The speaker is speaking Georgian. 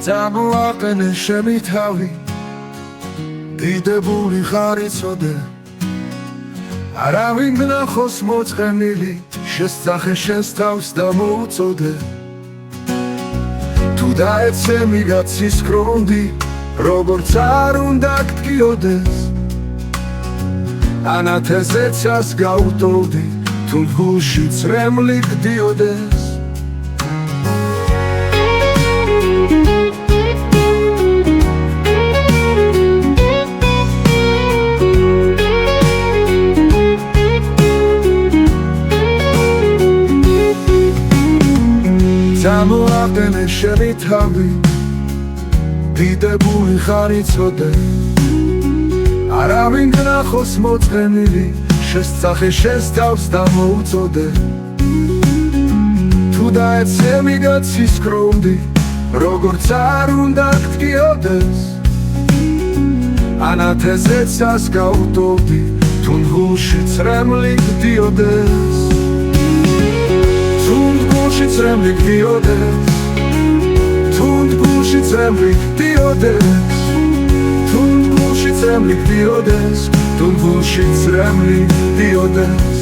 Წამოაყენე შენი თავი, დიდებული ხარ იცოდე, არავინ გნახოს მოწყენილი, შესწახე შენს თავს და მოუწოდე. თუ დაეცე მიგაცის კრონდი, როგორც არ უნდა გტკიოდეს, ანათესეცას გაუტოვდი, თუ გულში წრემლი გდიოდეს. Წამოაყენე შენი თავი, დიდებული ხარ იცოდე, არავინ გნახოს მოწყენილი, შესწახე შენს თავს და მოუწოდე. თუ დაეცე მიგაცის კრონდი, როგორც არ უნდა გტკიოდეს, ანათესეცას გაუტოვდი, თუ გულში წრემლი გდიოდეს. გულში წრემლი გდიოდეს, თუნდ გულში წრემლი გდიოდეს, თუნდ გულში წრემლი გდიოდეს, თუნდ გულში წრემლი გდიოდეს.